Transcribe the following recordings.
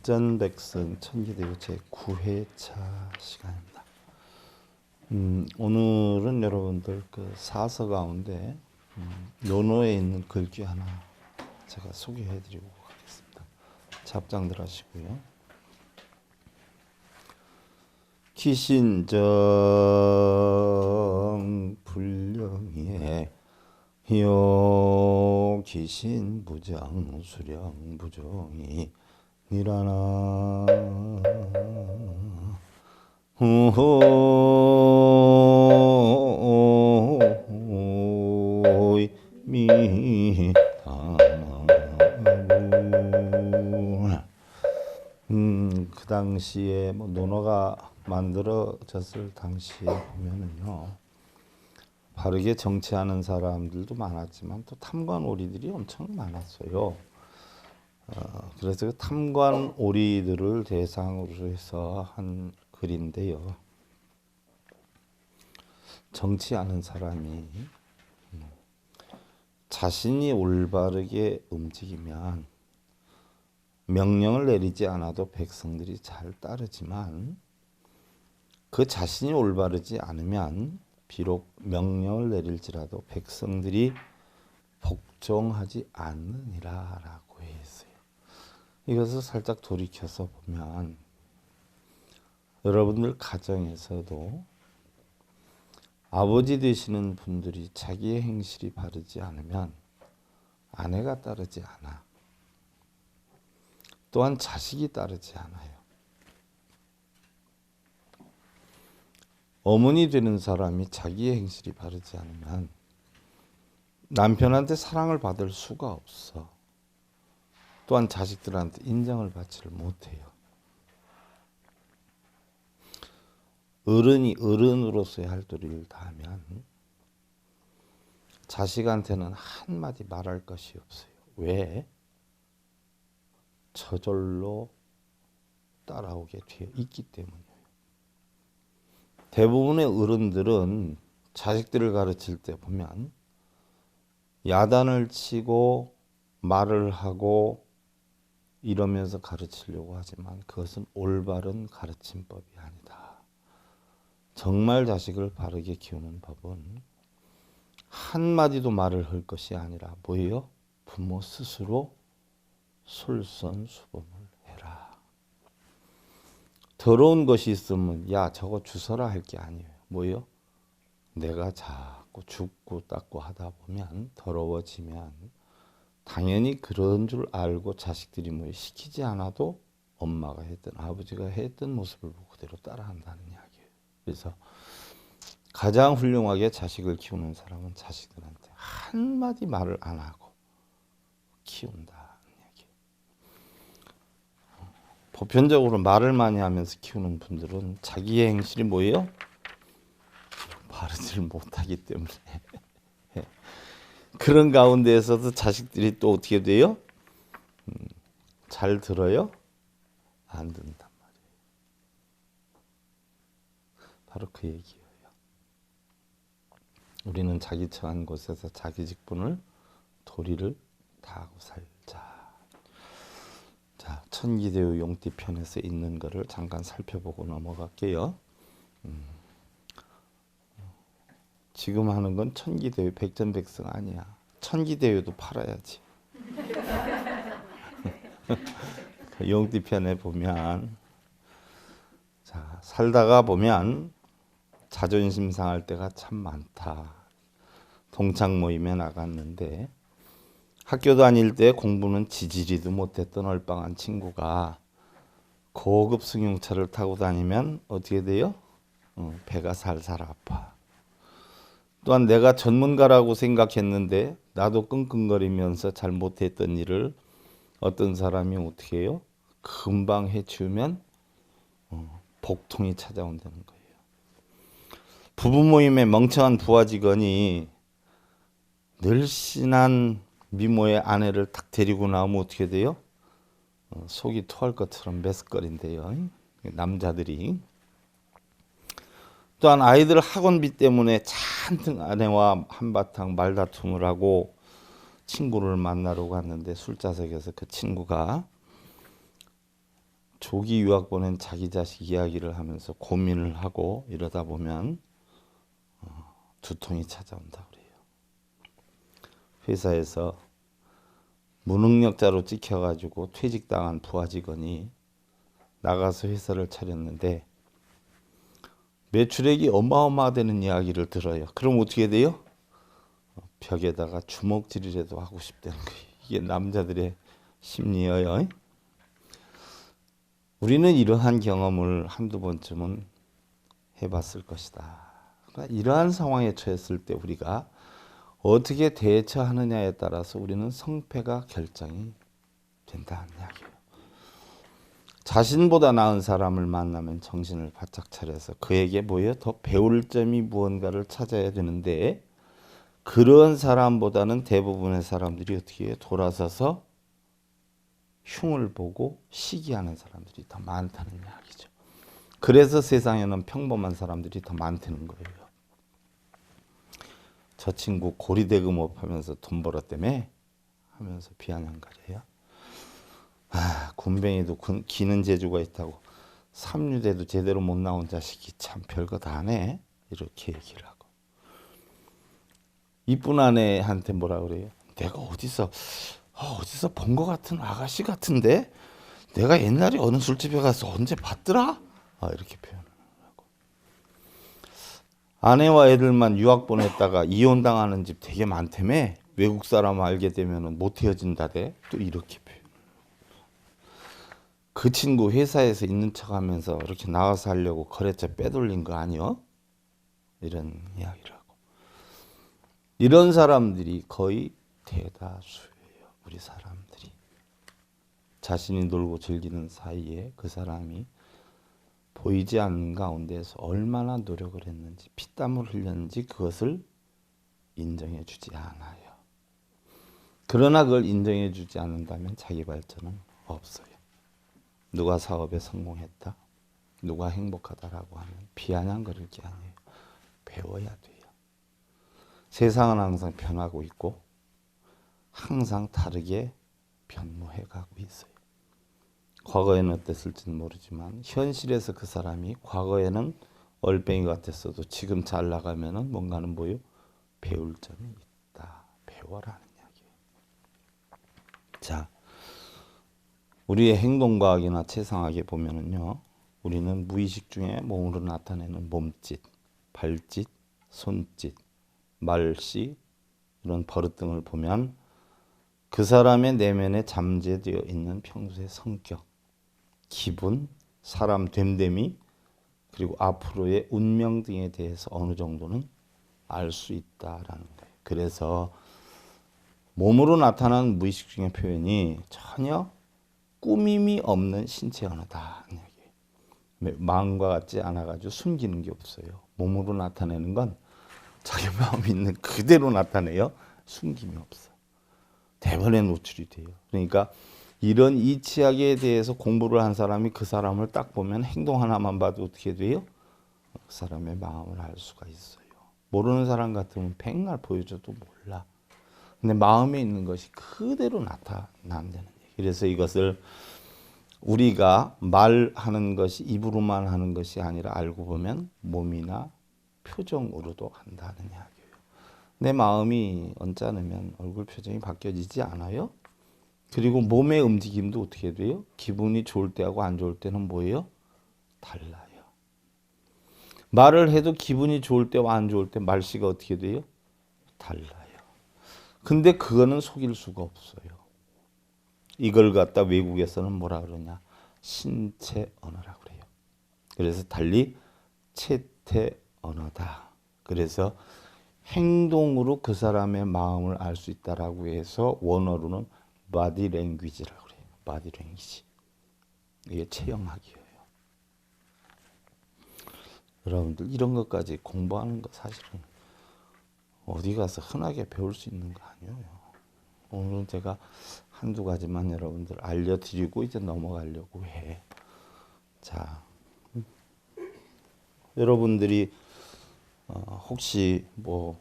백전백승 천기대교 제9회차 시간입니다. 오늘은 여러분들 그 사서 가운데 논어에 있는 글귀 하나 제가 소개해드리고 가겠습니다. 잡장들 하시고요. 기신정 불령이에 요 기신부정 수령부정이 니라나 호이 미다무 그 당시에 뭐 논어가 만들어졌을 당시에 보면은요, 바르게 정치하는 사람들도 많았지만 또 탐관오리들이 엄청 많았어요. 그래서 그 탐관오리들을 대상으로 해서 한 글인데요. 정치하는 사람이 자신이 올바르게 움직이면 명령을 내리지 않아도 백성들이 잘 따르지만, 그 자신이 올바르지 않으면 비록 명령을 내릴지라도 백성들이 복종하지 않느니라라고 했어요. 이것을 살짝 돌이켜서 보면 여러분들 가정에서도 아버지 되시는 분들이 자기의 행실이 바르지 않으면 아내가 따르지 않아. 또한 자식이 따르지 않아요. 어머니 되는 사람이 자기의 행실이 바르지 않으면 남편한테 사랑을 받을 수가 없어. 또한 자식들한테 인정을 받지를 못해요. 어른이 어른으로서의 할 도리를 다하면 자식한테는 한마디 말할 것이 없어요. 왜? 저절로 따라오게 되어 있기 때문이에요. 대부분의 어른들은 자식들을 가르칠 때 보면 야단을 치고 말을 하고 이러면서 가르치려고 하지만 그것은 올바른 가르침법이 아니다. 정말 자식을 바르게 키우는 법은 한마디도 말을 할 것이 아니라 뭐예요? 부모 스스로 솔선수범을 해라. 더러운 것이 있으면 야 저거 주워라 할 게 아니에요. 뭐예요? 내가 자꾸 줍고 닦고 하다 보면 더러워지면 당연히 그런 줄 알고 자식들이 뭐 시키지 않아도 엄마가 했던 아버지가 했던 모습을 보고 그대로 따라한다는 이야기예요. 그래서 가장 훌륭하게 자식을 키우는 사람은 자식들한테 한마디 말을 안 하고 키운다는 이야기예요. 보편적으로 말을 많이 하면서 키우는 분들은 자기의 행실이 뭐예요? 바르지를 못하기 때문에 그런 가운데에서도 자식들이 또 어떻게 돼요? 잘 들어요? 안 듣는단 말이에요. 바로 그 얘기예요. 우리는 자기 처한 곳에서 자기 직분을 도리를 다하고 살자. 자, 천기대유 용띠편에서 있는 거를 잠깐 살펴보고 넘어갈게요. 지금 하는 건 천기대유 백전백승 아니야. 천기대유도 팔아야지. 용띠편에 보면, 자, 살다가 보면 자존심 상할 때가 참 많다. 동창 모임에 나갔는데 학교 다닐 때 공부는 지지리도 못했던 얼빵한 친구가 고급 승용차를 타고 다니면 어떻게 돼요? 배가 살살 아파. 또한 내가 전문가라고 생각했는데 나도 끙끙거리면서 잘 못했던 일을 어떤 사람이 어떻게 해요? 금방 해치우면 복통이 찾아온다는 거예요. 부부 모임에 멍청한 부하 직원이 늘씬한 미모의 아내를 딱 데리고 나오면 어떻게 돼요? 속이 토할 것처럼 메스꺼린데요. 남자들이. 또한 아이들 학원비 때문에 잔뜩 아내와 한바탕 말다툼을 하고 친구를 만나러 갔는데 술자석에서 그 친구가 조기 유학 보낸 자기 자식 이야기를 하면서 고민을 하고 이러다 보면 두통이 찾아온다 그래요. 회사에서 무능력자로 찍혀가지고 퇴직당한 부하 직원이 나가서 회사를 차렸는데 매출액이 어마어마하다는 이야기를 들어요. 그럼 어떻게 돼요? 벽에다가 주먹질이라도 하고 싶다는 거예요. 이게 남자들의 심리예요. 우리는 이러한 경험을 한두 번쯤은 해봤을 것이다. 그러니까 이러한 상황에 처했을 때 우리가 어떻게 대처하느냐에 따라서 우리는 성패가 결정이 된다는 이야기예요. 자신보다 나은 사람을 만나면 정신을 바짝 차려서 그에게 뭐예요? 더 배울 점이 무언가를 찾아야 되는데 그런 사람보다는 대부분의 사람들이 어떻게 해요? 돌아서서 흉을 보고 시기하는 사람들이 더 많다는 이야기죠. 그래서 세상에는 평범한 사람들이 더 많다는 거예요. 저 친구 고리대금업 하면서 돈 벌었다며 하면서 비아냥거려요. 군뱅이도 기는 재주가 있다고 3류대도 제대로 못 나온 자식이 참 별거 다 하네 이렇게 얘기를 하고 이쁜 아내한테 뭐라 그래요? 내가 어디서 본 것 같은 아가씨 같은데 내가 옛날에 어느 술집에 가서 언제 봤더라? 이렇게 표현을 하고 아내와 애들만 유학 보냈다가 이혼당하는 집 되게 많다며 외국 사람 알게 되면 못 헤어진다대 또 이렇게 표현. 그 친구 회사에서 있는 척하면서 이렇게 나가서 하려고 거래처 빼돌린 거 아니요? 이런 이야기를 하고 이런 사람들이 거의 대다수예요. 우리 사람들이 자신이 놀고 즐기는 사이에 그 사람이 보이지 않는 가운데서 얼마나 노력을 했는지 피땀을 흘렸는지 그것을 인정해 주지 않아요. 그러나 그걸 인정해 주지 않는다면 자기 발전은 없어요. 누가 사업에 성공했다, 누가 행복하다라고 하면 비아냥거릴 게 아니에요. 배워야 돼요. 세상은 항상 변하고 있고 항상 다르게 변모해가고 있어요. 과거에는 어땠을지는 모르지만 현실에서 그 사람이 과거에는 얼뱅이 같았어도 지금 잘 나가면은 뭔가는 뭐요? 배울 점이 있다. 배워라는 이야기예요. 자, 우리의 행동과학이나 체상학에 보면은요, 우리는 무의식 중에 몸으로 나타내는 몸짓, 발짓, 손짓, 말씨 이런 버릇 등을 보면 그 사람의 내면에 잠재되어 있는 평소의 성격, 기분, 사람 됨됨이 그리고 앞으로의 운명 등에 대해서 어느 정도는 알 수 있다라는 거예요. 그래서 몸으로 나타나는 무의식 중의 표현이 전혀 꾸밈이 없는 신체 언어다. 마음과 같지 않아가지고 숨기는 게 없어요. 몸으로 나타내는 건 자기 마음이 있는 그대로 나타내요. 숨김이 없어. 대번에 노출이 돼요. 그러니까 이런 이치학에 대해서 공부를 한 사람이 그 사람을 딱 보면 행동 하나만 봐도 어떻게 돼요? 그 사람의 마음을 알 수가 있어요. 모르는 사람 같으면 백날 보여줘도 몰라. 근데 마음에 있는 것이 그대로 나타난다는 얘기. 그래서 이것을 우리가 말하는 것이 입으로만 하는 것이 아니라 알고 보면 몸이나 표정으로도 한다는 이야기예요. 내 마음이 언짢으면 얼굴 표정이 바뀌어지지 않아요? 그리고 몸의 움직임도 어떻게 돼요? 기분이 좋을 때하고 안 좋을 때는 뭐예요? 달라요. 말을 해도 기분이 좋을 때와 안 좋을 때 말씨가 어떻게 돼요? 달라요. 근데 그거는 속일 수가 없어요. 이걸 갖다 외국에서는 뭐라 그러냐? 신체 언어라고 그래요. 그래서 달리 채태 언어다. 그래서 행동으로 그 사람의 마음을 알 수 있다라고 해서 원어로는 바디 랭귀지라고 그래요. 바디 랭귀지. 이게 체형학이에요. 여러분들 이런 것까지 공부하는 거 사실은 어디 가서 흔하게 배울 수 있는 거 아니에요. 오늘은 제가 한두 가지만 여러분들 알려드리고 이제 넘어가려고 해. 자, 여러분들이 혹시 뭐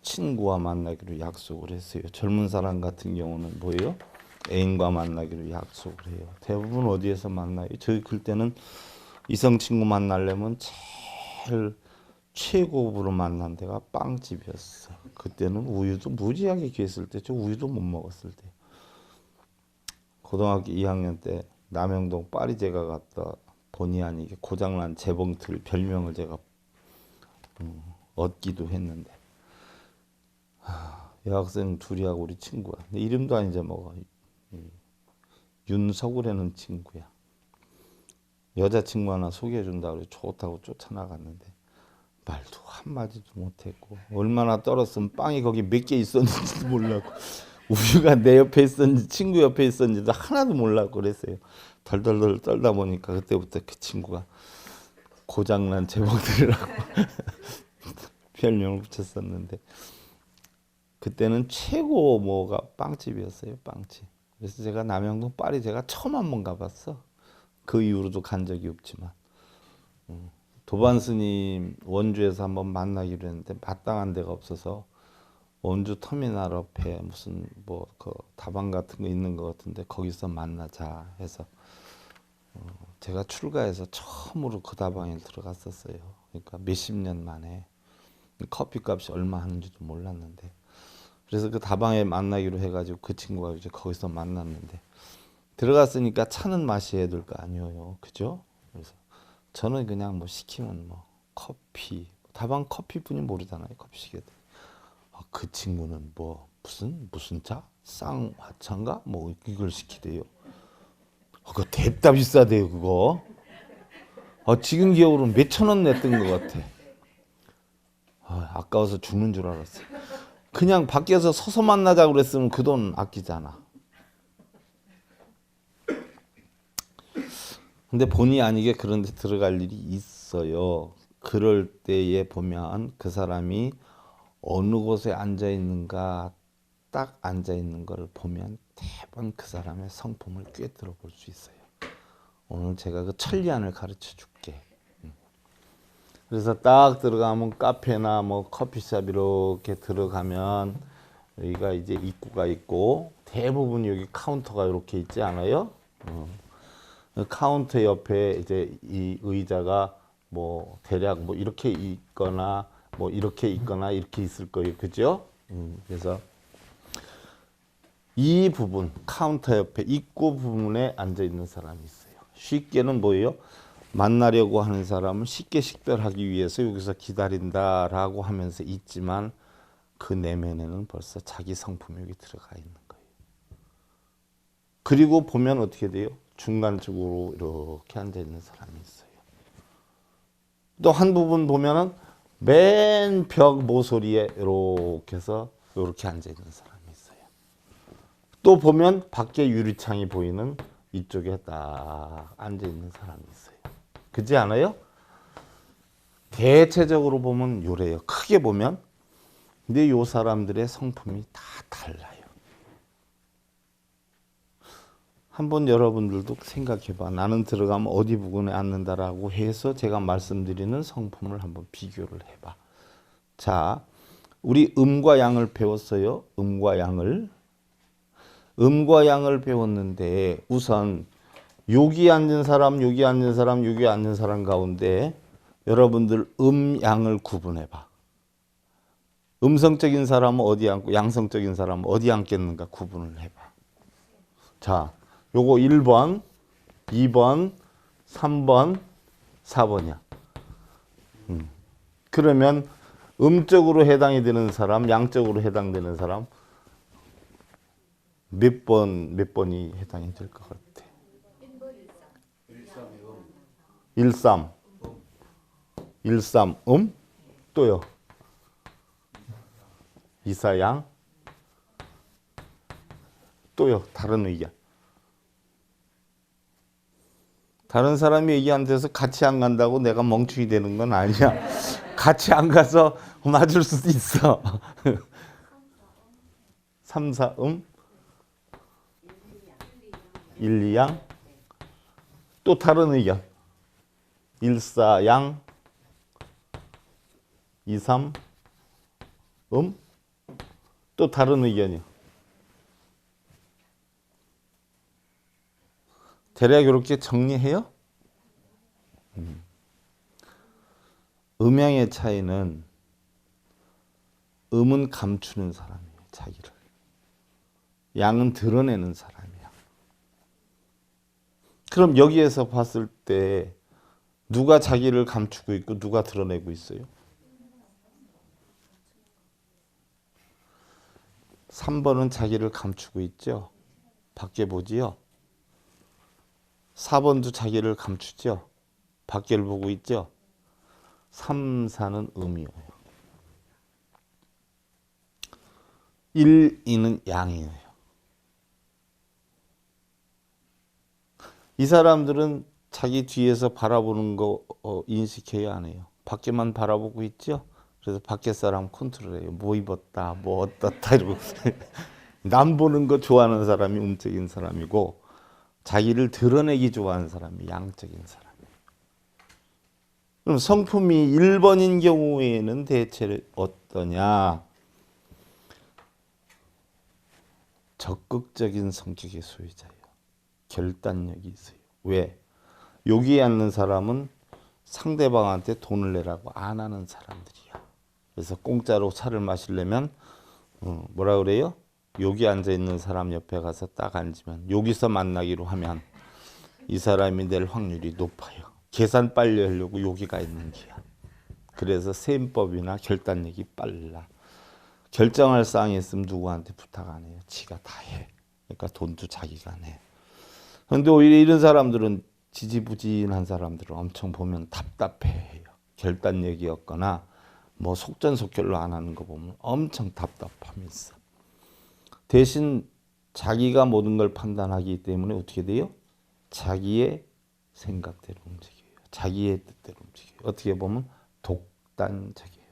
친구와 만나기로 약속을 했어요. 젊은 사람 같은 경우는 뭐예요? 애인과 만나기로 약속을 해요. 대부분 어디에서 만나요? 저희 그때는 이성 친구 만나려면 제일 최고급으로 만난 데가 빵집이었어. 그때는 우유도 무지하게 귀했을 때, 저 우유도 못 먹었을 때. 고등학교 2학년 때 남영동 파리제가 갔다 본의 아니게 고장난 재봉틀 별명을 제가 얻기도 했는데, 여학생 둘이하고 우리 친구야. 근데 이름도 안 잊어먹어. 윤석우라는 친구야. 여자친구 하나 소개해준다고 그래 좋다고 쫓아나갔는데 말도 한마디도 못했고, 얼마나 떨었으면 빵이 거기 몇 개 있었는지도 몰랐고, 우유가 내 옆에 있었는지 친구 옆에 있었는지도 하나도 몰랐고 그랬어요. 덜덜덜 떨다 보니까 그때부터 그 친구가 고장난 제목들이라고 별명을 붙였었는데, 그때는 최고 뭐가 빵집이었어요. 빵집. 그래서 제가 남영동 파리 제가 처음 한번 가봤어. 그 이후로도 간 적이 없지만. 도반 스님 원주에서 한번 만나기로 했는데 마땅한 데가 없어서 원주 터미널 앞에 무슨 뭐 그 다방 같은 거 있는 것 같은데 거기서 만나자 해서 제가 출가해서 처음으로 그 다방에 들어갔었어요. 그러니까 몇십 년 만에. 커피값이 얼마 하는지도 몰랐는데, 그래서 그 다방에 만나기로 해가지고 그 친구가 이제 거기서 만났는데, 들어갔으니까 차는 마셔야 될 거 아니에요, 그죠? 그래서 저는 그냥 뭐 시키면 뭐 커피, 다방 커피뿐이 모르잖아요, 커피 시켜도. 그 친구는 뭐 무슨 차? 쌍화차인가? 뭐 이걸 시키대요. 그거 대따 비싸대요, 그거. 지금 기억으로는 몇천 원 냈던 것 같아. 아까워서 죽는 줄 알았어. 그냥 밖에서 서서 만나자 그랬으면 그 돈 아끼잖아. 근데 본의 아니게 그런 데 들어갈 일이 있어요. 그럴 때에 보면 그 사람이 어느 곳에 앉아 있는가 딱 앉아 있는 걸 보면 대부분 그 사람의 성품을 꿰뚫어 볼 수 있어요. 오늘 제가 그 천리안을 가르쳐 줄게. 그래서 딱 들어가면 카페나 뭐 커피숍 이렇게 들어가면 여기가 이제 입구가 있고, 대부분 여기 카운터가 이렇게 있지 않아요? 카운터 옆에 이제 이 의자가 뭐 대략 뭐 이렇게 있거나 뭐 이렇게 있거나 이렇게 있을 거예요, 그죠? 그래서 이 부분 카운터 옆에 입구 부분에 앉아 있는 사람이 있어요. 쉽게는 뭐예요? 만나려고 하는 사람을 쉽게 식별하기 위해서 여기서 기다린다라고 하면서 있지만 그 내면에는 벌써 자기 성품이 여기 들어가 있는 거예요. 그리고 보면 어떻게 돼요? 중간쪽으로 이렇게 앉아 있는 사람이 있어요. 또 한 부분 보면은 맨 벽 모서리에 이렇게 해서 이렇게 앉아 있는 사람이 있어요. 또 보면 밖에 유리창이 보이는 이쪽에 딱 앉아 있는 사람이 있어요. 그렇지 않아요? 대체적으로 보면 요래요. 크게 보면. 근데 요 사람들의 성품이 다 달라요. 한번 여러분들도 생각해봐. 나는 들어가면 어디 부근에 앉는다라고 해서 제가 말씀드리는 성품을 한번 비교를 해봐. 자, 우리 음과 양을 배웠어요. 음과 양을. 음과 양을 배웠는데 우선 여기 앉은 사람, 여기 앉은 사람, 여기 앉은 사람 가운데 여러분들 양을 구분해봐. 음성적인 사람은 어디 앉고 양성적인 사람은 어디 앉겠는가 구분을 해봐. 자, 요거 1번, 2번, 3번, 4번이야. 그러면 음적으로 해당이 되는 사람, 양적으로 해당되는 사람 몇 번이 해당이 될 것 같아? 13. 13, 또요. 24양. 또요. 다른 의견. 다른 사람이 얘기한 데서 같이 안 간다고 내가 멍충이 되는 건 아니야. 같이 안 가서 맞을 수도 있어. 3, 4, 1, 2양. 또 다른 의견. 1, 4양. 2, 3, 또 다른 의견이요. 대략 이렇게 정리해요. 음양의 차이는 음은 감추는 사람이에요. 자기를. 양은 드러내는 사람이야. 그럼 여기에서 봤을 때 누가 자기를 감추고 있고 누가 드러내고 있어요? 3번은 자기를 감추고 있죠. 밖에 보지요. 4번도 자기를 감추죠. 밖을 보고 있죠. 3, 4는 음이에요. 1, 2는 양이에요. 이 사람들은 자기 뒤에서 바라보는 거 인식해야 안 해요. 밖에만 바라보고 있죠. 그래서 밖에 사람 컨트롤해요. 뭐 입었다, 뭐 어떻다 이러고 남 보는 거 좋아하는 사람이 음적인 사람이고 자기를 드러내기 좋아하는 사람이 양적인 사람이에요. 그럼 성품이 1번인 경우에는 대체 어떠냐? 적극적인 성격의 소유자예요. 결단력이 있어요. 왜? 여기에 앉는 사람은 상대방한테 돈을 내라고 안 하는 사람들이야. 그래서 공짜로 차를 마시려면 뭐라 그래요? 여기 앉아있는 사람 옆에 가서 딱 앉으면 여기서 만나기로 하면 이 사람이 낼 확률이 높아요. 계산 빨리 하려고 여기가 있는 게야. 그래서 세임법이나 결단력이 빨라. 결정할 사항이 있으면 누구한테 부탁 안 해요. 지가 다 해. 그러니까 돈도 자기가 내. 그런데 오히려 이런 사람들은 지지부진한 사람들은 엄청 보면 답답해해요. 결단력이 없거나 뭐 속전속결로 안 하는 거 보면 엄청 답답함이 있어. 대신 자기가 모든 걸 판단하기 때문에 어떻게 돼요? 자기의 생각대로 움직여요. 자기의 뜻대로 움직여요. 어떻게 보면 독단적이에요.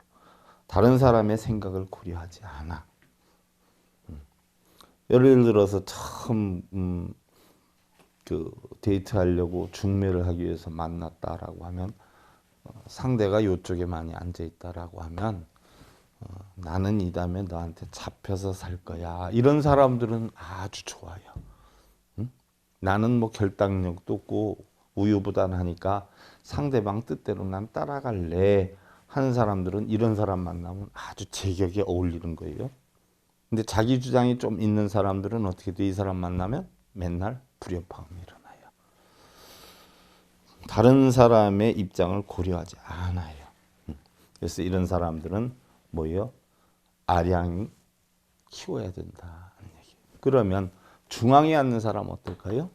다른 사람의 생각을 고려하지 않아. 예를 들어서 처음 데이트하려고 중매를 하기 위해서 만났다라고 하면 상대가 이쪽에 많이 앉아 있다라고 하면 나는 이 다음에 너한테 잡혀서 살 거야. 이런 사람들은 아주 좋아요. 응? 나는 뭐 결단력도 없고 우유부단하니까 상대방 뜻대로 난 따라갈래 하는 사람들은 이런 사람 만나면 아주 제격에 어울리는 거예요. 근데 자기 주장이 좀 있는 사람들은 어떻게 돼? 이 사람 만나면 맨날 불협화음이 일어나요. 다른 사람의 입장을 고려하지 않아요. 그래서 이런 사람들은 뭐예요? 아량 키워야 된다는 얘기예요. 그러면 중앙에 앉는 사람 어떨까요?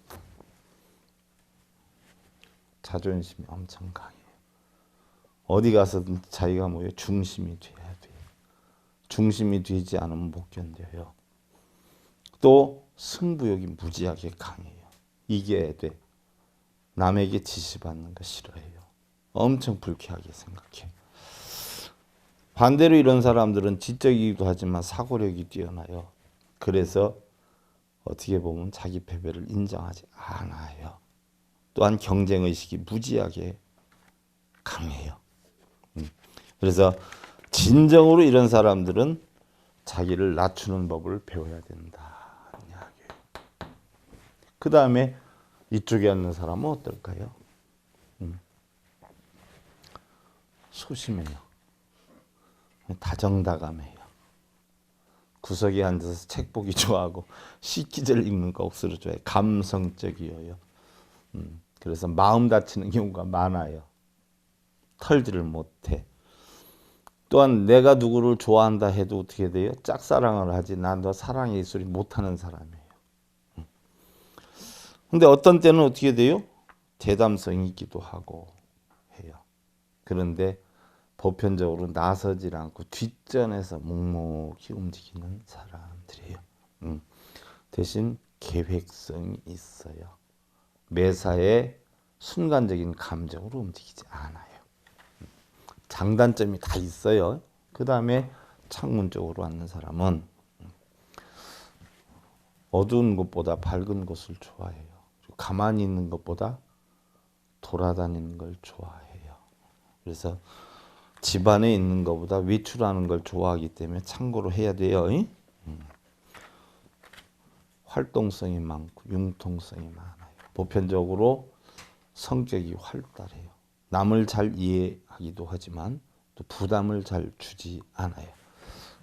자존심이 엄청 강해요. 어디 가서든 자기가 뭐예요? 중심이 돼야 돼요. 중심이 되지 않으면 못 견뎌요. 또 승부욕이 무지하게 강해요. 이겨야 돼. 남에게 지시받는 거 싫어해요. 엄청 불쾌하게 생각해. 반대로 이런 사람들은 지적이기도 하지만 사고력이 뛰어나요. 그래서 어떻게 보면 자기 패배를 인정하지 않아요. 또한 경쟁의식이 무지하게 강해요. 그래서 진정으로 이런 사람들은 자기를 낮추는 법을 배워야 된다. 그 다음에 이쪽에 앉는 사람은 어떨까요? 소심해요. 다정다감해요. 구석에 앉아서 책 보기 좋아하고 시기를 읽는 거 억수로 좋아해요. 감성적이에요. 그래서 마음 다치는 경우가 많아요. 털지를 못해. 또한 내가 누구를 좋아한다 해도 어떻게 돼요? 짝사랑을 하지 난 너 사랑해 이 소리 못하는 사람이에요. 근데 어떤 때는 어떻게 돼요? 대담성이 있기도 하고 해요. 그런데 보편적으로 나서질 않고 뒷전에서 묵묵히 움직이는 사람들이에요. 대신 계획성이 있어요. 매사에 순간적인 감정으로 움직이지 않아요. 장단점이 다 있어요. 그 다음에 창문 쪽으로 앉는 사람은 어두운 곳보다 밝은 곳을 좋아해요. 가만히 있는 것보다 돌아다니는 걸 좋아해요. 그래서 집안에 있는 것보다 외출하는 걸 좋아하기 때문에 참고로 해야 돼요. 활동성이 많고 융통성이 많아요. 보편적으로 성격이 활달해요. 남을 잘 이해하기도 하지만 또 부담을 잘 주지 않아요.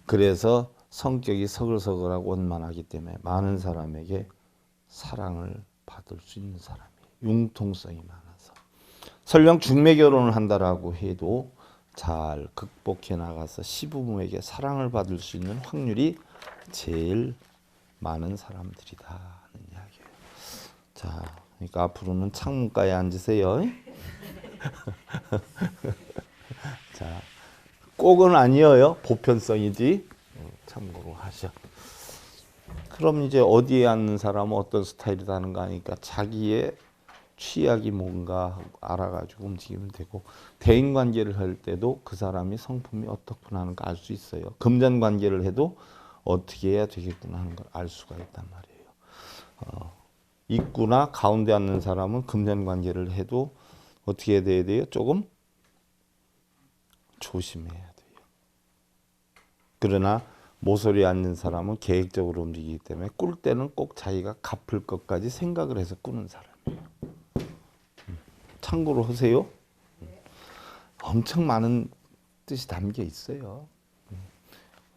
그래서 성격이 서글서글하고 원만하기 때문에 많은 사람에게 사랑을 받을 수 있는 사람이에요. 융통성이 많아서. 설령 중매 결혼을 한다라고 해도 잘 극복해 나가서 시부모에게 사랑을 받을 수 있는 확률이 제일 많은 사람들이다 하는 이야기예요. 자, 그러니까 앞으로는 창문가에 앉으세요. 자, 꼭은 아니에요. 보편성이지. 참고로 하셔. 그럼 이제 어디에 앉는 사람은 어떤 스타일이다 하는 거 아니까 자기의 취약이 뭔가 알아가지고 움직이면 되고, 대인관계를 할 때도 그 사람이 성품이 어떻구나 하는 거 알 수 있어요. 금전관계를 해도 어떻게 해야 되겠구나 하는 걸 알 수가 있단 말이에요. 입구나 가운데 앉는 사람은 금전관계를 해도 어떻게 해야 돼요? 조금 조심해야 돼요. 그러나 모서리에 앉는 사람은 계획적으로 움직이기 때문에 꿀 때는 꼭 자기가 갚을 것까지 생각을 해서 꾸는 사람이에요. 참고로 하세요. 엄청 많은 뜻이 담겨 있어요.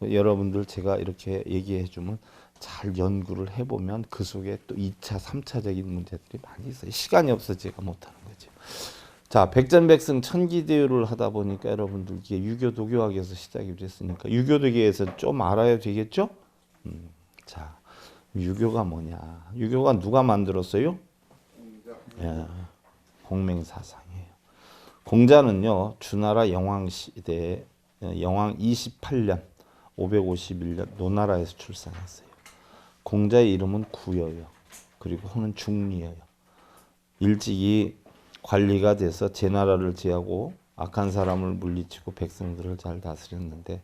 여러분들 제가 이렇게 얘기해 주면 잘 연구를 해보면 그 속에 또 2차, 3차적인 문제들이 많이 있어요. 시간이 없어서 제가 못하는 거죠. 자, 백전백승 천기대유를 하다 보니까 여러분들 이게 유교 도교학에서 시작이 됐으니까 유교도계에서 좀 알아야 되겠죠? 자, 유교가 뭐냐? 유교가 누가 만들었어요? 예, 공맹사상이에요. 공자는요, 주나라 영왕시대 영왕 28년 551년 노나라에서 출생했어요. 공자의 이름은 구여요. 그리고 호는 중리여요. 일찍이 관리가 돼서 제 나라를 제하고 악한 사람을 물리치고 백성들을 잘 다스렸는데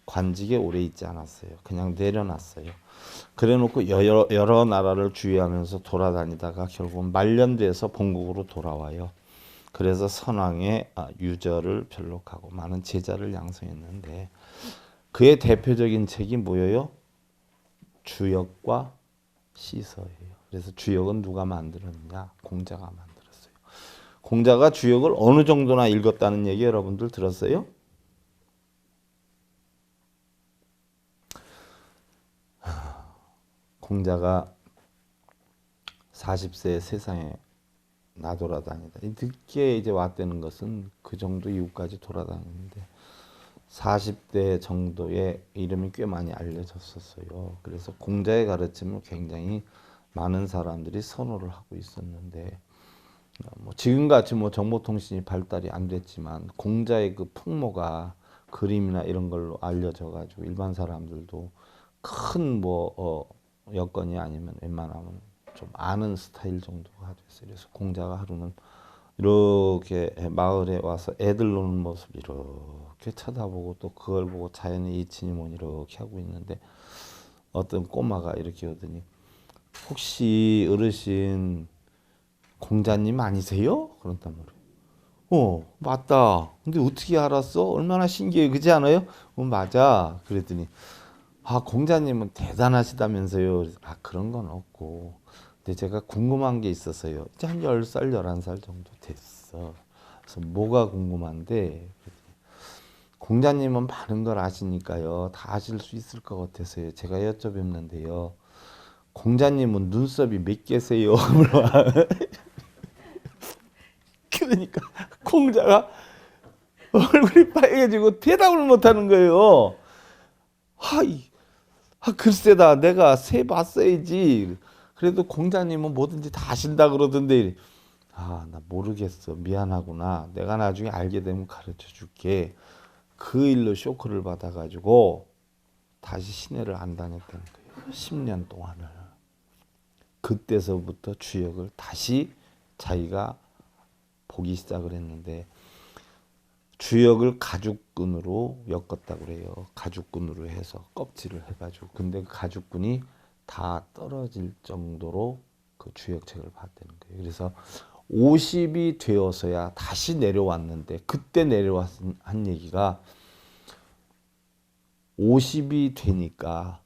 관직에 오래 있지 않았어요. 그냥 내려놨어요. 그래놓고 여러 나라를 주유하면서 돌아다니다가 결국은 말년돼서 본국으로 돌아와요. 그래서 선왕의 유저를 별록하고 많은 제자를 양성했는데 그의 대표적인 책이 뭐예요? 주역과 시서예요. 그래서 주역은 누가 만들었냐? 공자가 만들었어요. 공자가 주역을 어느 정도나 읽었다는 얘기 여러분들 들었어요? 공자가 40세 세상에 나돌아다니다. 늦게 이제 왔다는 것은 그 정도 이후까지 돌아다니는데 40대 정도의 이름이 꽤 많이 알려졌었어요. 그래서 공자의 가르침을 굉장히 많은 사람들이 선호를 하고 있었는데 뭐 지금같이 뭐 정보통신이 발달이 안 됐지만 공자의 그 풍모가 그림이나 이런 걸로 알려져 가지고 일반 사람들도 큰 뭐 여건이 아니면 웬만하면 좀 아는 스타일 정도가 됐어요. 그래서 공자가 하루는 이렇게 마을에 와서 애들 노는 모습 이렇게 쳐다보고 또 그걸 보고 자연의 이치니 뭐니 이렇게 하고 있는데 어떤 꼬마가 이렇게 오더니 혹시 어르신 공자님 아니세요? 그런단 말이에요. 맞다. 근데 어떻게 알았어? 얼마나 신기해. 그렇지 않아요? 맞아. 그랬더니 공자님은 대단하시다면서요. 그런 건 없고. 근데 제가 궁금한 게 있어서요. 이제 한 10살, 11살 정도 됐어. 그래서 뭐가 궁금한데, 공자님은 많은 걸 아시니까요. 다 아실 수 있을 것 같아서요. 제가 여쭤봤는데요. 공자님은 눈썹이 몇 개세요? 그러니까 공자가 얼굴이 빨개지고 대답을 못하는 거예요. 글쎄다. 내가 세 봤어야지. 그래도 공자님은 뭐든지 다 아신다 그러던데 나 모르겠어. 미안하구나. 내가 나중에 알게 되면 가르쳐 줄게. 그 일로 쇼크를 받아가지고 다시 시내를 안 다녔다는 거예요. 10년 동안을. 그때서부터 주역을 다시 자기가 보기 시작을 했는데 주역을 가죽끈으로 엮었다고 그래요. 가죽끈으로 해서 껍질을 해가지고. 근데 그 가죽끈이 다 떨어질 정도로 그 주역책을 봤다는 거예요. 그래서 50이 되어서야 다시 내려왔는데 그때 한 얘기가 50이 되니까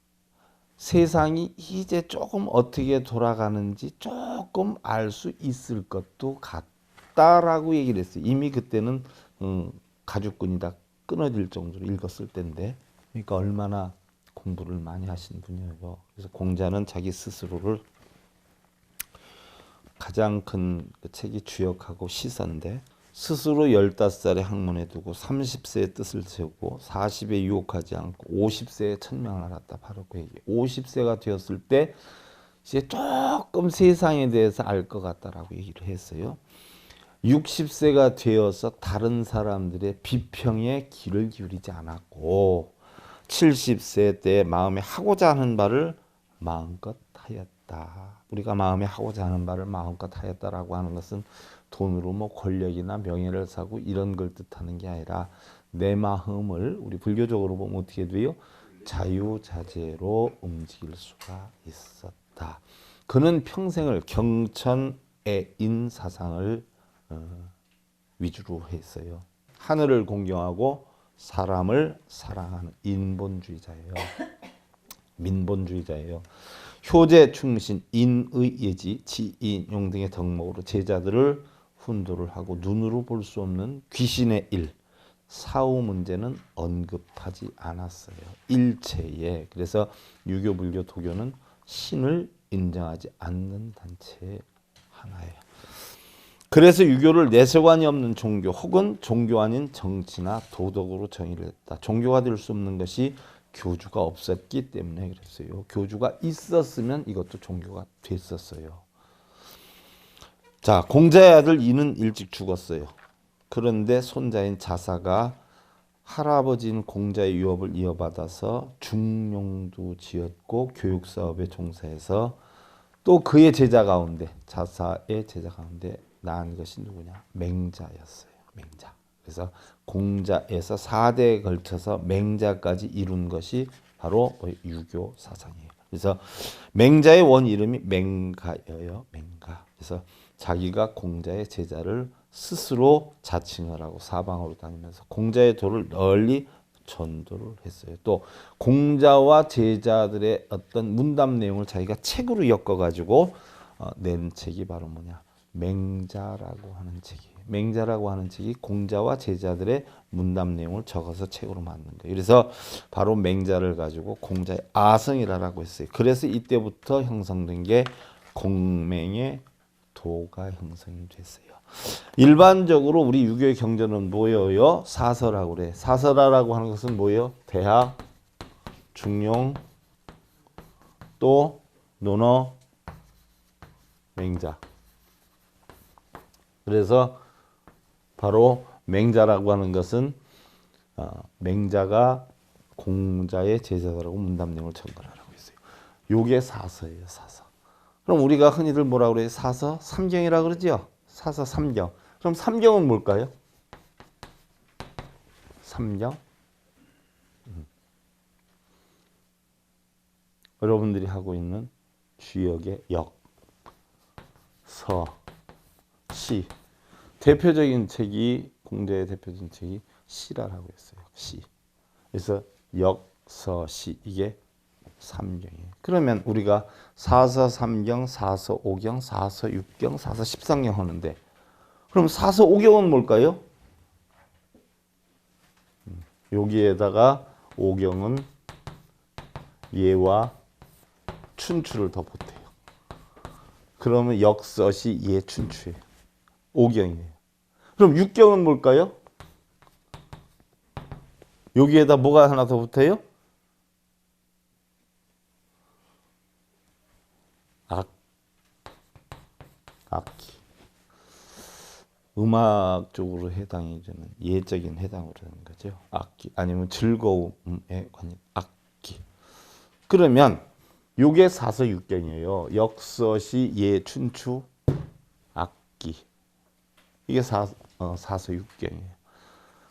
세상이 이제 조금 어떻게 돌아가는지 조금 알 수 있을 것도 같다라고 얘기를 했어요. 이미 그때는 가죽끈이 다 끊어질 정도로 읽었을 때인데, 그러니까 얼마나 공부를 많이 하신 분이에요. 그래서 공자는 자기 스스로를 가장 큰 그 책이 주역하고 시사인데, 스스로 15살에 학문에 두고 30세에 뜻을 세우고 40에 유혹하지 않고 50세에 천명을 알았다. 바로 그 얘기. 50세가 되었을 때 이제 조금 세상에 대해서 알 것 같다라고 얘기를 했어요. 60세가 되어서 다른 사람들의 비평에 귀를 기울이지 않았고 70세 때 마음에 하고자 하는 바를 마음껏 하였다. 우리가 마음에 하고자 하는 바를 마음껏 하였다라고 하는 것은 돈으로 뭐 권력이나 명예를 사고 이런 걸 뜻하는 게 아니라 내 마음을 우리 불교적으로 보면 어떻게 돼요? 자유자재로 움직일 수가 있었다. 그는 평생을 경천애인 사상을 위주로 했어요. 하늘을 공경하고 사람을 사랑하는 인본주의자예요. 민본주의자예요. 효제, 충신, 인의 예지, 지인용 등의 덕목으로 제자들을 훈도를 하고 눈으로 볼 수 없는 귀신의 일, 사후 문제는 언급하지 않았어요. 일체에. 그래서 유교, 불교, 도교는 신을 인정하지 않는 단체 하나예요. 그래서 유교를 내세관이 없는 종교 혹은 종교 아닌 정치나 도덕으로 정의를 했다. 종교가 될 수 없는 것이 교주가 없었기 때문에 그랬어요. 교주가 있었으면 이것도 종교가 됐었어요. 자, 공자의 아들 이는 일찍 죽었어요. 그런데 손자인 자사가 할아버지인 공자의 유업을 이어받아서 중용도 지었고 교육사업에 종사해서 또 그의 제자 가운데, 자사의 제자 가운데 낳은 것이 누구냐? 맹자였어요. 맹자. 그래서 공자에서 4대에 걸쳐서 맹자까지 이룬 것이 바로 유교 사상이에요. 그래서 맹자의 원 이름이 맹가예요. 맹가. 그래서 자기가 공자의 제자를 스스로 자칭을 하고 사방으로 다니면서 공자의 도를 널리 전도를 했어요. 또 공자와 제자들의 어떤 문답 내용을 자기가 책으로 엮어가지고 낸 책이 바로 뭐냐? 맹자라고 하는 책이에요. 맹자라고 하는 책이 공자와 제자들의 문답 내용을 적어서 책으로 만든 거예요. 그래서 바로 맹자를 가지고 공자의 아성이라고 했어요. 그래서 이때부터 형성된 게 공맹의 도가 형성이 됐어요. 일반적으로 우리 유교의 경전은 뭐예요? 사설하고 그래. 사설하라고 하는 것은 뭐예요? 대학, 중용, 또 논어, 맹자. 그래서 바로 맹자라고 하는 것은 맹자가 공자의 제자들하고 문답 내용을 전달하라고 했어요. 요게 사서예요, 사서. 그럼 우리가 흔히들 뭐라고 그래요? 사서, 삼경이라고 그러죠? 사서, 삼경. 그럼 삼경은 뭘까요? 삼경? 여러분들이 하고 있는 주역의 역, 서, 시. 대표적인 책이 공자의 대표적인 책이 시라고 했어요. 시. 그래서 역, 서, 시 이게 삼경이에요. 그러면 우리가 사서 삼경, 사서 오경, 사서 육경, 사서 십상경 하는데 그럼 사서 오경은 뭘까요? 여기에다가 오경은 예와 춘추를 더 보태요. 그러면 역서시 예 춘추예요. 오경이에요. 그럼 육경은 뭘까요? 여기에다 뭐가 하나 더 붙어요? 악기. 음악 쪽으로 해당이 되는 예적인 해당으로 되는 거죠. 악기 아니면 즐거움에 관한 악기. 그러면 요게 사서육경이에요. 역서시 예 춘추 악기. 이게 사서육경이에요.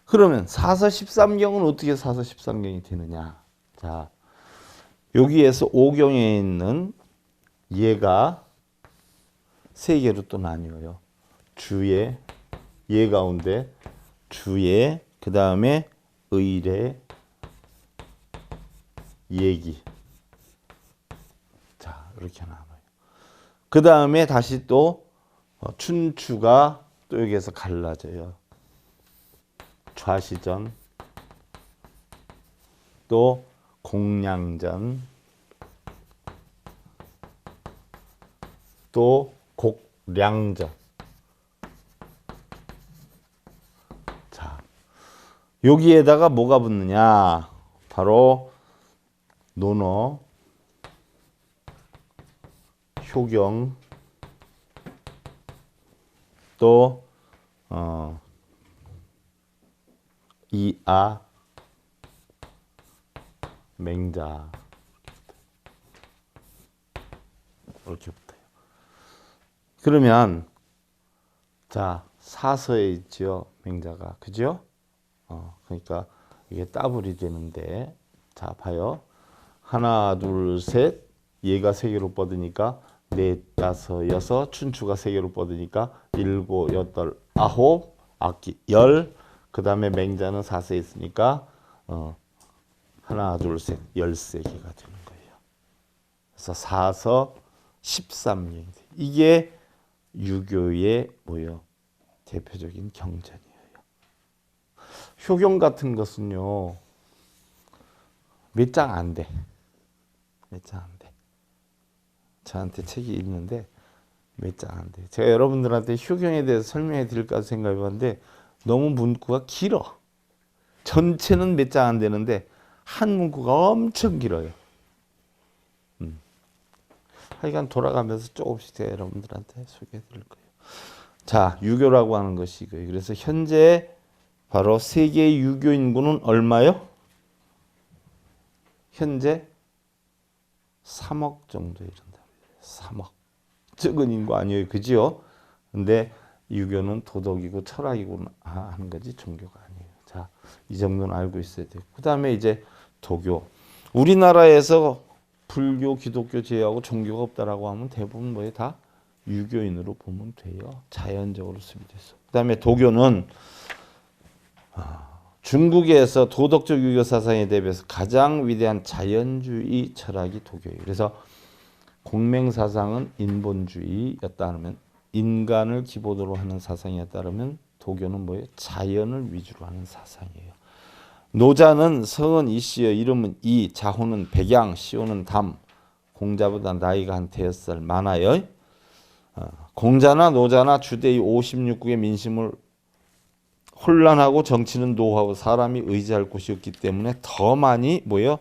그러면 사서 13경은 어떻게 사서 13경이 되느냐? 자, 여기에서 5경에 있는 예가 세 개로 또 나뉘어요. 주예, 예 가운데 주예, 그 다음에 의례, 예기. 이렇게 나눠요. 그 다음에 다시 또 춘추가 또 여기에서 갈라져요. 좌시전, 또 공량전, 또 곡량전. 자, 여기에다가 뭐가 붙느냐? 바로 논어, 효경, 또 이아, 맹자 이렇게 붙어요. 그러면 자, 사서에 있죠, 맹자가. 그죠? 그러니까 이게 따블이 되는데, 자, 봐요. 하나, 둘, 셋, 얘가 세 개로 뻗으니까 넷, 다섯, 여섯, 춘추가 세 개로 뻗으니까 일곱, 여덟, 아홉, 악기 열. 그 다음에 맹자는 사서에 있으니까 하나, 둘, 셋, 13개가 되는 거예요. 그래서 사서 13년. 이게 유교의 뭐요? 대표적인 경전이에요. 효경 같은 것은요, 몇 장 안 돼. 몇 장 안 돼. 저한테 책이 있는데 몇 장 안 돼. 제가 여러분들한테 효경에 대해서 설명해 드릴까 생각해 봤는데 너무 문구가 길어. 전체는 몇 장 안 되는데 한 문구가 엄청 길어요. 하여간 돌아가면서 조금씩 제가 여러분들한테 소개해 드릴 거예요. 자, 유교라고 하는 것이 이거예요. 그래서 현재 바로 세계 유교 인구는 얼마요? 현재 3억 정도 이른다. 3억. 적은 인구 아니에요. 그지요? 근데 유교는 도덕이고 철학이고 하는 거지 종교가 아니에요. 자, 이 정도는 알고 있어야 돼요. 그 다음에 이제 도교. 우리나라에서 불교, 기독교 제외하고 종교가 없다라고 하면 대부분 뭐예요? 다 유교인으로 보면 돼요. 자연적으로 수비돼서. 그 다음에 도교는 중국에서 도덕적 유교 사상에 대비해서 가장 위대한 자연주의 철학이 도교예요. 그래서 공맹사상은 인본주의였다 하면, 인간을 기본으로 하는 사상이었다 하면 도교는 뭐예요? 자연을 위주로 하는 사상이에요. 노자는 성은 이씨여, 이름은 이, 자호는 백양, 시호는 담. 공자보다 나이가 한 5살 많아요. 공자나 노자나 주대의 56국의 민심을 혼란하고 정치는 노하고 사람이 의지할 곳이 없기 때문에 더 많이 뭐예요?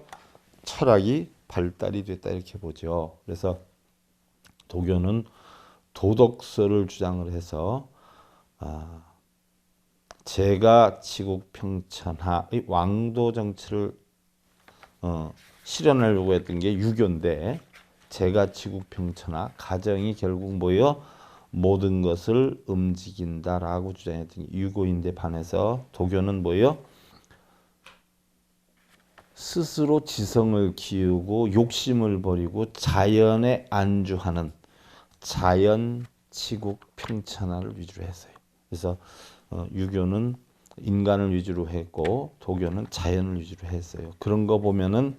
철학이 발달이 됐다 이렇게 보죠. 그래서 도교는 도덕서를 주장을 해서 제가 치국평천하의 왕도 정치를 실현하려고 했던 게 유교인데, 제가 치국평천하, 가정이 결국 뭐예요? 모든 것을 움직인다라고 주장했던 게 유교인데 반해서 도교는 뭐예요? 스스로 지성을 키우고 욕심을 버리고 자연에 안주하는 자연 치국 평천화를 위주로 했어요. 그래서 유교는 인간을 위주로 했고 도교는 자연을 위주로 했어요. 그런 거 보면은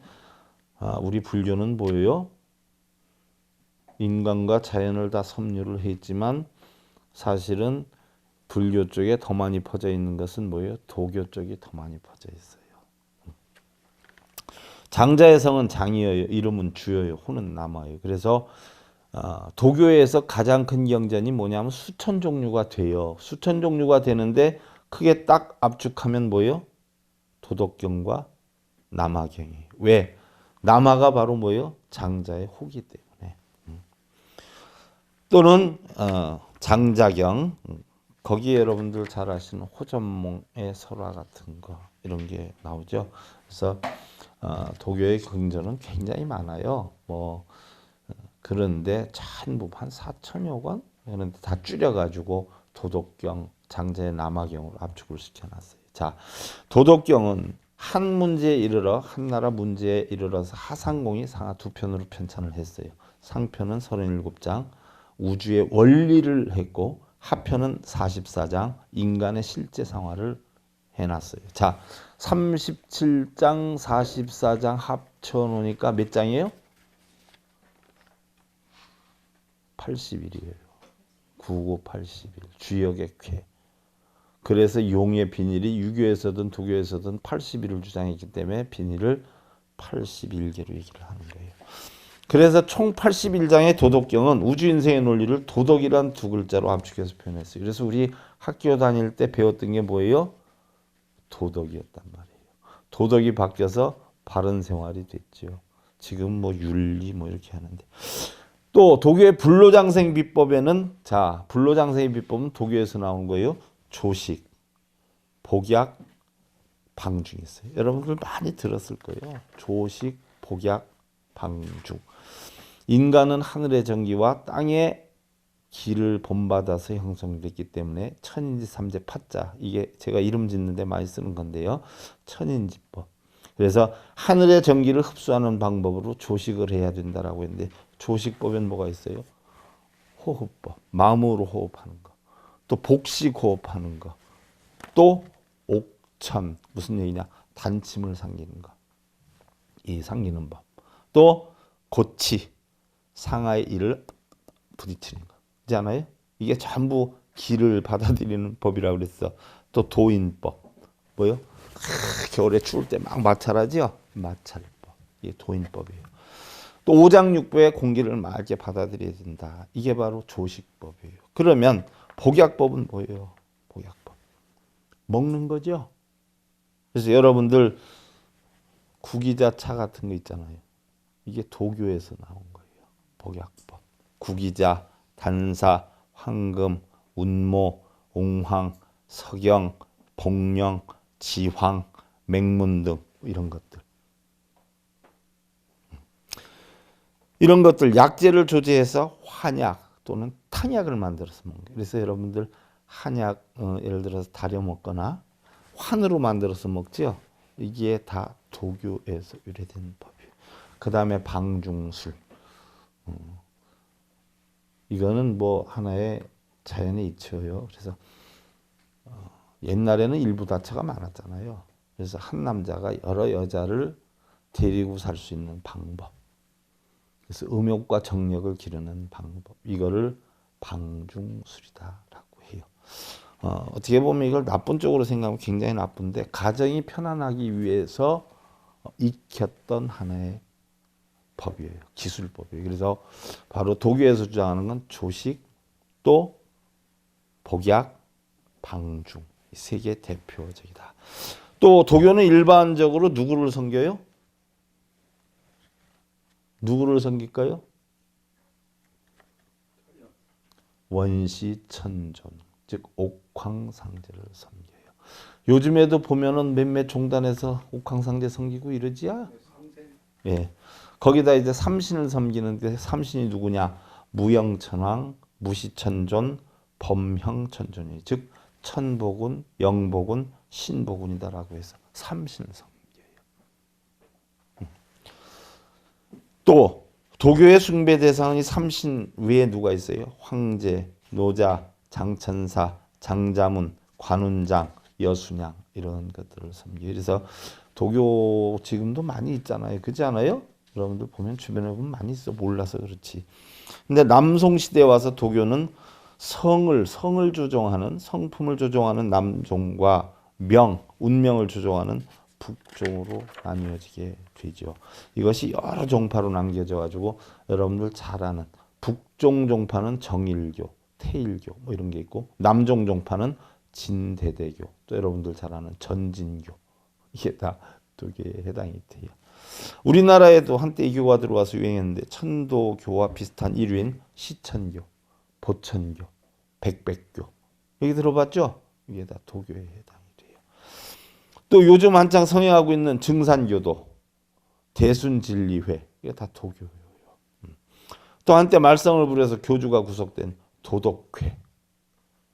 우리 불교는 뭐예요? 인간과 자연을 다 섭렵을 했지만 사실은 불교 쪽에 더 많이 퍼져 있는 것은 뭐예요? 도교 쪽이 더 많이 퍼져 있어요. 장자의 성은 장이어요. 이름은 주여요. 호는 남아요. 그래서 도교에서 가장 큰 경전이 뭐냐면 수천 종류가 돼요. 수천 종류가 되는데 크게 딱 압축하면 뭐예요? 도덕경과 남화경이에요. 왜? 남화가 바로 뭐예요? 장자의 호기 때문에. 또는 장자경, 거기에 여러분들 잘 아시는 호전몽의 설화 같은 거 이런 게 나오죠. 그래서 도교의 경전은 굉장히 많아요. 그런데 전부 한 4천여 권? 그런데 다 줄여가지고 도덕경, 장자의 남화경으로 압축을 시켜놨어요. 자, 도덕경은 한 문제에 이르러, 한 나라 문제에 이르러서 하상공이 상하 두 편으로 편찬을 했어요. 상편은 37장, 우주의 원리를 했고 하편은 44장, 인간의 실제 상황을 해놨어요. 자, 37장, 44장 합쳐놓으니까 몇 장이에요? 80일이에요. 99, 80일. 주역의 쾌. 그래서 용의 비닐이 유교에서든 도교에서든 80일을 주장했기 때문에 비닐을 81개로 얘기를 하는 거예요. 그래서 총 81장의 도덕경은 우주인생의 논리를 도덕이란 두 글자로 압축해서 표현했어요. 그래서 우리 학교 다닐 때 배웠던 게 뭐예요? 도덕이었단 말이에요. 도덕이 바뀌어서 바른 생활이 됐죠. 지금 뭐 윤리 뭐 이렇게 하는데. 또 도교의 불로장생 비법에는 자, 불로장생의 비법은 도교에서 나온 거예요. 조식, 복약, 방중이 있어요. 여러분들 많이 들었을 거예요. 조식, 복약, 방중. 인간은 하늘의 정기와 땅의 기를 본받아서 형성됐기 때문에 천인지 삼재 파자, 이게 제가 이름 짓는데 많이 쓰는 건데요. 천인지법. 그래서 하늘의 정기를 흡수하는 방법으로 조식을 해야 된다라고 했는데 조식법엔 뭐가 있어요? 호흡법, 마음으로 호흡하는 거. 또 복식 호흡하는 거. 또 옥천, 무슨 얘기냐? 단침을 삼기는 거. 이 삼기는 법. 또 고치, 상하의 이를 부딪히는 거. 있지 않아요? 이게 전부 기를 받아들이는 법이라고 그랬어. 또 도인법. 뭐요? 겨울에 추울 때 막 마찰하죠? 마찰법. 이게 도인법이에요. 또 오장육부의 공기를 맑게 받아들여야 된다. 이게 바로 조식법이에요. 그러면 복약법은 뭐예요? 복약법. 먹는 거죠? 그래서 여러분들 구기자 차 같은 거 있잖아요. 이게 도교에서 나온 거예요. 복약법. 구기자, 단사, 황금, 운모, 옹황, 석영, 복령, 지황, 맹문 등 이런 것들. 이런 것들 약재를 조제해서 환약 또는 탕약을 만들어서 먹는 거예요. 그래서 여러분들 한약 예를 들어서 다려 먹거나 환으로 만들어서 먹죠. 이게 다 도교에서 유래된 법이에요. 그 다음에 방중술. 이거는 뭐 하나의 자연의 이치예요. 그래서 옛날에는 일부다처가 많았잖아요. 그래서 한 남자가 여러 여자를 데리고 살 수 있는 방법. 그래서 음욕과 정력을 기르는 방법. 이거를 방중술이다라고 해요. 어떻게 보면 이걸 나쁜 쪽으로 생각하면 굉장히 나쁜데 가정이 편안하기 위해서 익혔던 하나의 법이에요. 기술법이에요. 그래서 바로 도교에서 주장하는 건 조식, 또 복약, 방중. 이 세 개 대표적이다. 또 도교는 일반적으로 누구를 섬겨요? 누구를 섬길까요? 원시천존, 즉 옥황상제를 섬겨요. 요즘에도 보면은 몇몇 종단에서 옥황상제 섬기고 이러지야. 예. 거기다 이제 삼신을 섬기는데 삼신이 누구냐? 무영천왕, 무시천존, 범형천존이 즉 천복운, 영복운, 신복운이다라고 해서 삼신을 섬겨요. 또 도교의 숭배 대상이 삼신 외에 누가 있어요? 황제, 노자, 장천사, 장자문, 관운장, 여순양 이런 것들을 섬겨요. 그래서 도교 지금도 많이 있잖아요. 그렇지 않아요? 여러분들 보면 주변에 보면 많이 있어. 몰라서 그렇지. 근데 남송 시대에 와서 도교는 성을 조종하는 성품을 조종하는 남종과 운명을 조종하는 북종으로 나뉘어지게 되죠. 이것이 여러 종파로 남겨져 가지고 여러분들 잘 아는 북종 종파는 정일교, 태일교 뭐 이런 게 있고 남종 종파는 진대대교, 또 여러분들 잘 아는 전진교. 이게 다 도교에 해당이 돼요. 우리나라에도 한때 이 교가 들어와서 유행했는데 천도교와 비슷한 이류인 시천교, 보천교, 백백교. 여기 들어봤죠? 이게 다 도교에 해당이 돼요. 또 요즘 한창 성행하고 있는 증산교도, 대순진리회. 이게 다 도교예요. 또 한때 말썽을 부려서 교주가 구속된 도덕회.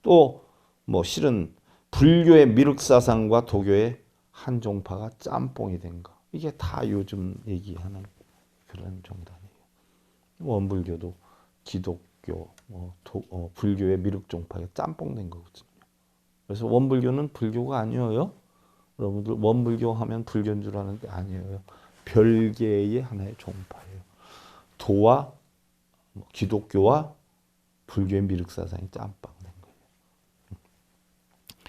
또 뭐 실은 불교의 미륵사상과 도교의 한 종파가 짬뽕이 된 거. 이게 다 요즘 얘기하는 그런 종단이에요. 원불교도 기독교, 불교의 미륵종파가 짬뽕된 거거든요. 그래서 원불교는 불교가 아니에요. 여러분들 원불교 하면 불교인 줄 아는데 아니에요. 별개의 하나의 종파예요. 도와 기독교와 불교의 미륵사상이 짬빵된 거예요.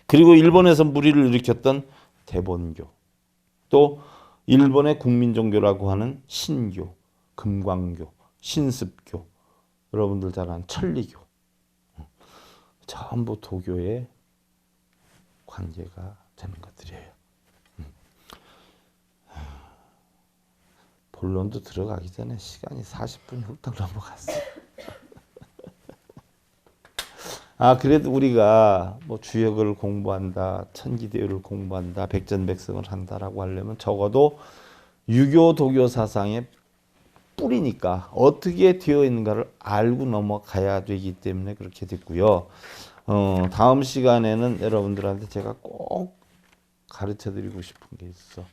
그리고 일본에서 무리를 일으켰던 대본교, 또 일본의 국민종교라고 하는 신교, 금광교, 신습교, 여러분들 잘 아는 천리교, 전부 도교의 관계가 되는 것들이에요. 본론도 들어가기 전에 시간이 40분이 훌쩍 넘어갔어요. 그래도 우리가 뭐 주역을 공부한다, 천기대유를 공부한다, 백전백승을 한다라고 하려면 적어도 유교 도교 사상의 뿌리니까 어떻게 되어 있는가를 알고 넘어가야 되기 때문에 그렇게 됐고요. 다음 시간에는 여러분들한테 제가 꼭 가르쳐 드리고 싶은 게 있어.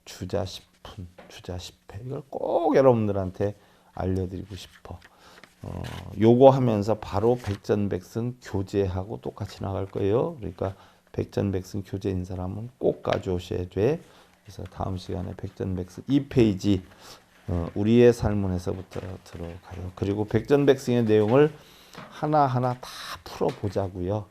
주자십분, 주자십회. 이걸 꼭 여러분들한테 알려드리고 싶어. 요거 하면서 바로 백전백승 교재하고 똑같이 나갈 거예요. 그러니까 백전백승 교재인 사람은 꼭 가져오셔야 돼. 그래서 다음 시간에 백전백승 2페이지 우리의 삶은에서부터 들어가요. 그리고 백전백승의 내용을 하나하나 다 풀어보자고요.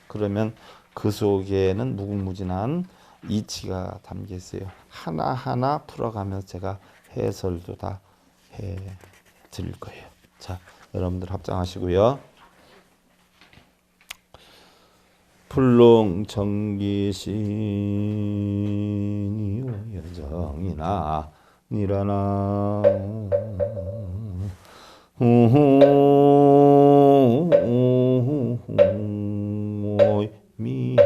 그러면 그 속에는 무궁무진한 이치가 담겨 있어요. 하나하나 풀어가면서 제가 해설도 다 해드릴 거예요. 자, 여러분들 합장하시고요. 불롱정기신이요 여정이나 니라나 미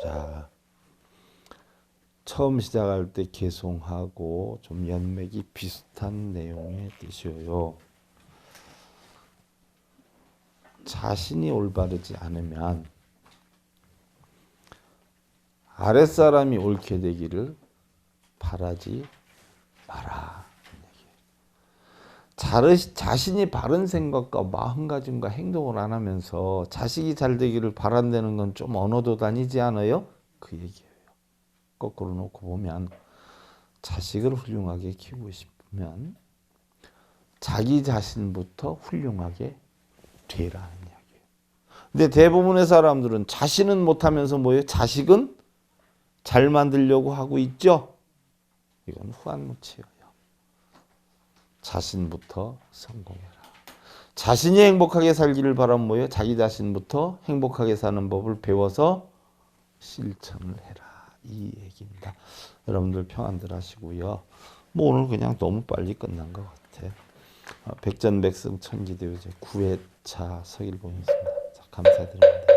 자, 처음 시작할 때 개송하고 좀 연맥이 비슷한 내용의 뜻이에요. 자신이 올바르지 않으면 아랫사람이 옳게 되기를 바라지 마라. 자신이 바른 생각과 마음가짐과 행동을 안 하면서 자식이 잘 되기를 바란다는 건 좀 언어도 다니지 않아요? 그 얘기예요. 거꾸로 놓고 보면 자식을 훌륭하게 키우고 싶으면 자기 자신부터 훌륭하게 되라는 이야기예요. 근데 대부분의 사람들은 자신은 못하면서 뭐예요? 자식은 잘 만들려고 하고 있죠? 이건 후한무치예요. 자신부터 성공해라. 자신이 행복하게 살기를 바라면 뭐예요? 자기 자신부터 행복하게 사는 법을 배워서 실천을 해라. 이 얘기입니다. 여러분들 평안들 하시고요. 뭐 오늘 그냥 너무 빨리 끝난 것 같아. 백전백승 천기대유제 9회차 서일봉이었습니다. 자, 감사드립니다.